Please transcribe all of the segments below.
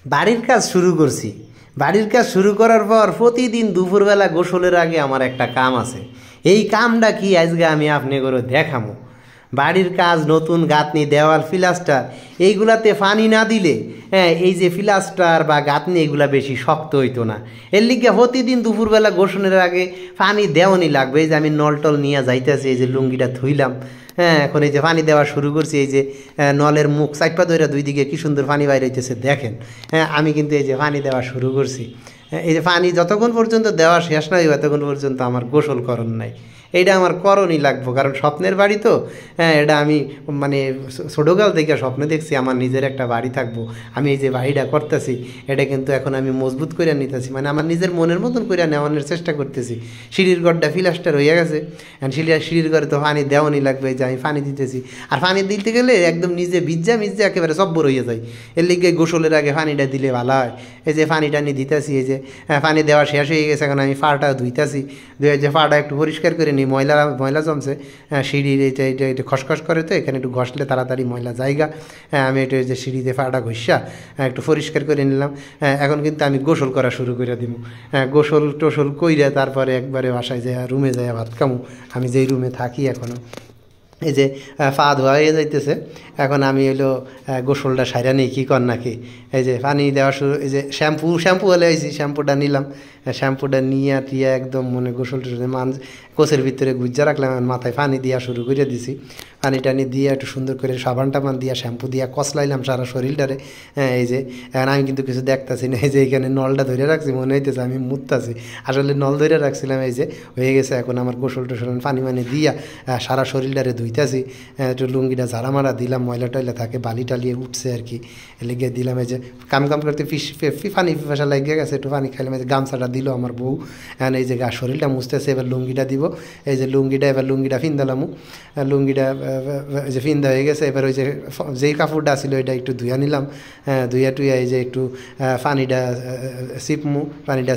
বাড়ির কাজ শুরু করছি। বাড়ির কাজ শুরু করার পর প্রতিদিন দুপুরবেলা গোসলের আগে আমার একটা কাম আছে। এই কামটা কি আজকে আমি আপনি করে দেখামো। বাড়ির কাজ, নতুন গাঁথনি, দেওয়াল, প্লাস্টার, এইগুলাতে পানি না দিলে এই যে প্লাস্টার বা গাঁথনি এগুলা বেশি শক্ত হইতো না। এর লিগে প্রতিদিন দুপুরবেলা গোসলের আগে পানি দেওয়ানি লাগবে। এই যে আমি নল টল নিয়ে যাইতেছি, এই যে লুঙ্গিটা ধুইলাম, এখন এই যে পানি দেওয়া শুরু করছি। এই যে নলের মুখ চাইপা ধরে দুই দিকে কি সুন্দর পানি বাইরে হইতেছে দেখেন। আমি কিন্তু এই যে পানি দেওয়া শুরু করছি। এই যে পানি যতক্ষণ পর্যন্ত দেওয়া শেষ নয় ততক্ষণ পর্যন্ত আমার গোসল করণ নাই। এইটা আমার করণই লাগবো, কারণ স্বপ্নের বাড়ি তো। এটা আমি মানে ছোটোকাল থেকে স্বপ্নে দেখছি আমার নিজের একটা বাড়ি থাকবো। আমি এই যে বাড়িটা করতেছি এটা কিন্তু এখন আমি মজবুত করে নিতেছি, মানে আমার নিজের মনের মতন করে নেওয়ানোর চেষ্টা করতেছি। সিঁড়ির ঘরটা প্লাস্টার হয়ে গেছে, সিঁড়ির ঘরে তো পানি দেওয়ানি লাগবে। যে আমি পানি দিতেছি, আর পানি দিতে গেলে একদম নিজে ভিজা একেবারে সব্বর হয়ে যায়। এর লিগে গোসলের আগে পানিটা দিলে ভালো হয়। এই যে পানিটা নিয়ে দিতেছি, এই যে পানি দেওয়া শেষ হয়ে গেছে, এখন আমি পাটা ধুইতেছি। ধুয়ে যে পাটা একটু পরিষ্কার করে নিই, ময়লা জমছে সিঁড়ির। এটা খসখস করে তো, এখানে একটু ঘষলে তাড়াতাড়ি ময়লা জায়গা। আমি একটু যে সিঁড়িতে পাটা ঘষা একটু পরিষ্কার করে নিলাম। এখন কিন্তু আমি গোসল করা শুরু করে দিব। গোসল টোসল কইরা তারপরে একবারে বাসায় যায় রুমে যায় ভাত খামু। আমি যেই রুমে থাকি এখনও, এই যে পা ধোয়া হয়ে যাইতেছে। এখন আমি হলো গোসলটা সাইরা নিই, কী কর নাকি। এই যে পানি দেওয়া শুরু, এই যে শ্যাম্পু হলে আইছি, শ্যাম্পুটা নিলাম। শ্যাম্পুটা নিয়ে টিয়া একদম মনে গোসল টোসল কোচের ভিতরে গুজ্জা রাখলাম, মাথায় পানি দিয়া শুরু করে দিছি। পানি টানি দিয়ে একটু সুন্দর করে সাবান টাবান দিয়া শ্যাম্পু দিয়া কসলাইলাম সারা শরীরটারে। এই যে এখন আমি কিন্তু কিছু দেখতেছি না। এই যে এখানে নলটা ধরে রাখছি, মনে হইতেছে আমি মুততাছি, আসলে নল ধরে রাখছিলাম। এই যে হয়ে গেছে, এখন আমার গোসল টোসল পানি মানি দিয়া সারা শরীরটারে ধুইতেছি। একটু লুঙ্গিটা ঝাড়া মারা দিলাম, ময়লা টয়লা থাকে বালি টালিয়ে উঠছে আর কি, লেগে দিলাম। এই যে কাম করতে পানি পিপাসা লাগিয়ে গেছে, একটু পানি খাইলাম। এই যে গামছাটা দিল আমার বউ। এখন এই যে শরীরটা মুছতেছে, এবার লুঙ্গিটা দিব। এই যে এবার লুঙ্গিটা ফিন্দালামু। লুঙ্গিটা যে ফিন্দা হয়ে গেছে, এবার ওই যে যেই কাপড়টা ছিল এটা একটু ধুয়া নিলাম। ধুয়া টুইয়া এই যে একটু পানিটা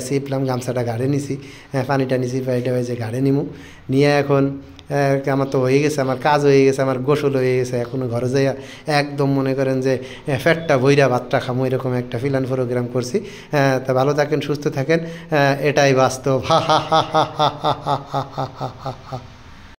সিপলাম, গামছাটা ঘাড়ে নিছি, পানিটা নিছি, পানিটা ওই যে ঘাড়ে নিমু। নিয়ে এখন আমার তো হয়ে গেছে, আমার কাজ হয়ে গেছে, আমার গোসল হয়ে গেছে। এখনও ঘরে যাইয়া একদম মনে করেন যে ফ্যাটটা ভইরা ভাতটা খামো, এরকম একটা প্ল্যান প্রোগ্রাম করছি। তা ভালো থাকেন, সুস্থ থাকেন, এটাই বাস্তব। হা হা হা হা হা হা হা হা হা।